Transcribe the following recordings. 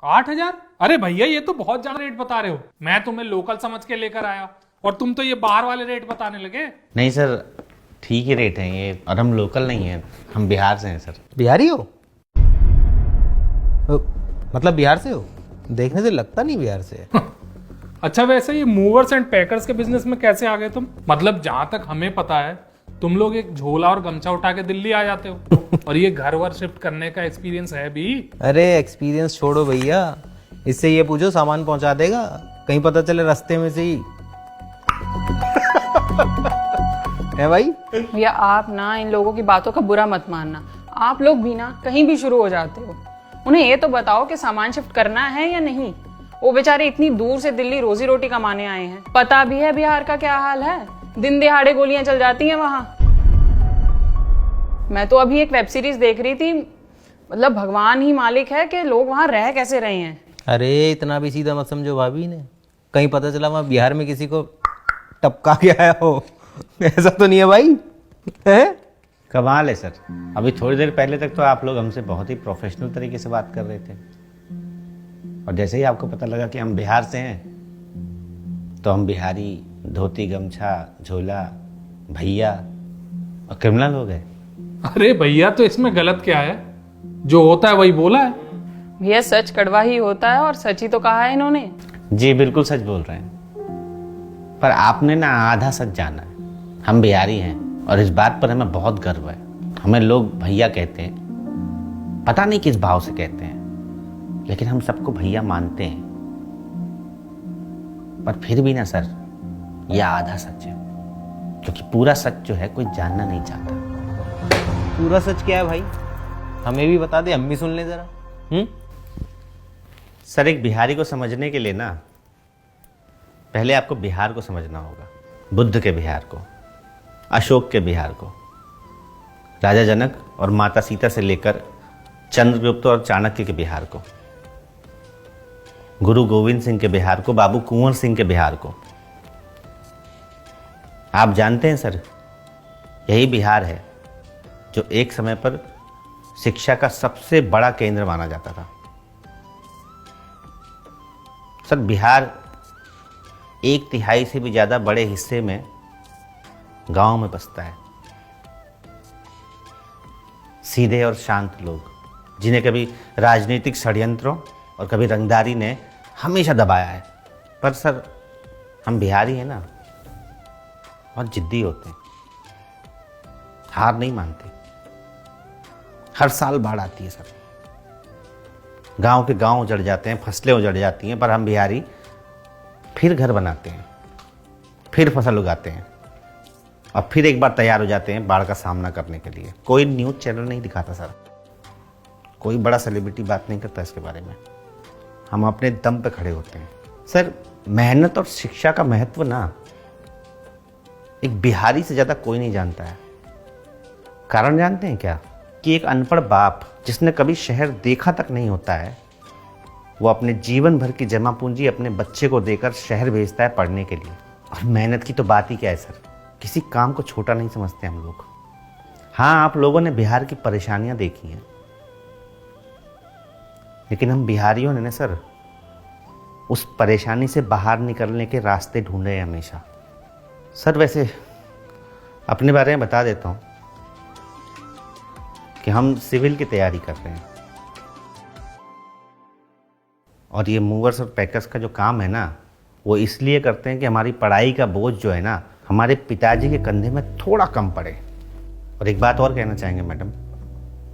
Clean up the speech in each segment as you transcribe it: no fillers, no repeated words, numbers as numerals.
8,000? अरे भैया ये तो बहुत ज्यादा रेट बता रहे हो। मैं तुम्हें लोकल समझ के लेकर आया और तुम तो ये बाहर वाले रेट बताने लगे। नहीं सर, ठीक ही रेट है ये, और हम लोकल नहीं हैं, हम बिहार से हैं सर। बिहारी हो? मतलब बिहार से हो? देखने से लगता नहीं बिहार से है। अच्छा वैसे ये मूवर्स एंड पैकर्स के बिजनेस में कैसे आ गए तुम? मतलब जहां तक हमें पता है तुम लोग एक झोला और गमछा उठा के दिल्ली आ जाते हो और ये घर वर शिफ्ट करने का एक्सपीरियंस है भी? अरे एक्सपीरियंस छोड़ो भैया, इससे ये पूछो सामान पहुंचा देगा, कहीं पता चले रास्ते में से ही। है भाई? भैया आप ना इन लोगों की बातों का बुरा मत मानना, आप लोग भी ना कहीं भी शुरू हो जाते हो। उन्हें ये तो बताओ कि सामान शिफ्ट करना है या नहीं। वो बेचारे इतनी दूर से दिल्ली रोजी रोटी कमाने आए हैं। पता भी है बिहार का क्या हाल है, दिन दिहाड़े गोलियां चल जाती हैं वहां। मैं तो अभी एक वेब सीरीज देख रही थी, मतलब भगवान ही मालिक है कि लोग वहां रह कैसे रहे हैं। अरे इतना भी सीधा मत समझो भाभी ने, कहीं पता चला वहां बिहार में किसी को टपका के आया हो। ऐसा तो नहीं है भाई? है? कमाल है सर, अभी थोड़ी देर पहले तक तो आप लोग हमसे बहुत ही प्रोफेशनल तरीके से बात कर रहे थे, और जैसे ही आपको पता लगा कि हम बिहार से हैं तो हम बिहारी धोती गमछा झोला भैया और क्रिमिनल हो गए। अरे भैया तो इसमें गलत क्या है? जो होता है वही बोला है। भैया सच कड़वा ही होता है और सच ही तो कहा है इन्होंने। जी बिल्कुल सच बोल रहे हैं, पर आपने ना आधा सच जाना है। हम बिहारी हैं और इस बात पर हमें बहुत गर्व है। हमें लोग भैया कहते हैं, पता नहीं किस भाव से कहते हैं, लेकिन हम सबको भैया मानते हैं। पर फिर भी ना सर, यह आधा सच है, क्योंकि पूरा सच जो है कोई जानना नहीं चाहता। पूरा सच क्या है भाई? हमें भी बता दे, हम भी सुन ले जरा। सर एक बिहारी को समझने के लिए ना पहले आपको बिहार को समझना होगा। बुद्ध के बिहार को, अशोक के बिहार को, राजा जनक और माता सीता से लेकर चंद्रगुप्त और चाणक्य के बिहार को, गुरु गोविंद सिंह के बिहार को, बाबू कुंवर सिंह के बिहार को। आप जानते हैं सर, यही बिहार है जो एक समय पर शिक्षा का सबसे बड़ा केंद्र माना जाता था। सर बिहार 1/3 से भी ज्यादा बड़े हिस्से में गांव में बसता है। सीधे और शांत लोग, जिन्हें कभी राजनीतिक षड्यंत्रों और कभी रंगदारी ने हमेशा दबाया है। पर सर हम बिहारी हैं ना, बहुत जिद्दी होते हैं, हार नहीं मानते। हर साल बाढ़ आती है सर, गांव के गांव उजड़ जाते हैं, फसलें उजड़ जाती हैं, पर हम बिहारी फिर घर बनाते हैं, फिर फसल उगाते हैं और फिर एक बार तैयार हो जाते हैं बाढ़ का सामना करने के लिए। कोई न्यूज़ चैनल नहीं दिखाता सर, कोई बड़ा सेलिब्रिटी बात नहीं करता इसके बारे में। हम अपने दम पे खड़े होते हैं। सर मेहनत और शिक्षा का महत्व ना एक बिहारी से ज़्यादा कोई नहीं जानता है। कारण जानते हैं क्या? कि एक अनपढ़ बाप जिसने कभी शहर देखा तक नहीं होता है, वो अपने जीवन भर की जमा पूंजी अपने बच्चे को देकर शहर भेजता है पढ़ने के लिए। और मेहनत की तो बात ही क्या है सर, किसी काम को छोटा नहीं समझते हम लोग। हाँ आप लोगों ने बिहार की परेशानियां देखी हैं, लेकिन हम बिहारियों ने ना सर उस परेशानी से बाहर निकलने के रास्ते ढूंढे हैं हमेशा। सर वैसे अपने बारे में बता देता हूँ कि हम सिविल की तैयारी कर रहे हैं, और ये मूवर्स और पैकर्स का जो काम है ना, वो इसलिए करते हैं कि हमारी पढ़ाई का बोझ जो है ना हमारे पिताजी के कंधे में थोड़ा कम पड़े। और एक बात और कहना चाहेंगे मैडम,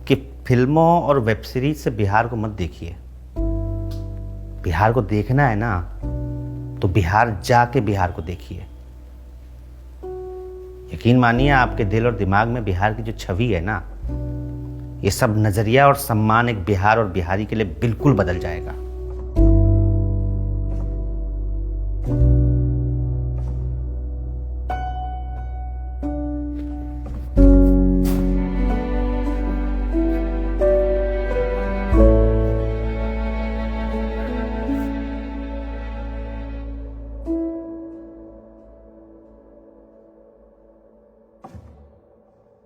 कि फिल्मों और वेब सीरीज से बिहार को मत देखिए। बिहार को देखना है ना तो बिहार जाके बिहार को देखिए। यकीन मानिए आपके दिल और दिमाग में बिहार की जो छवि है ना, ये सब नजरिया और सम्मान एक बिहार और बिहारी के लिए बिल्कुल बदल जाएगा।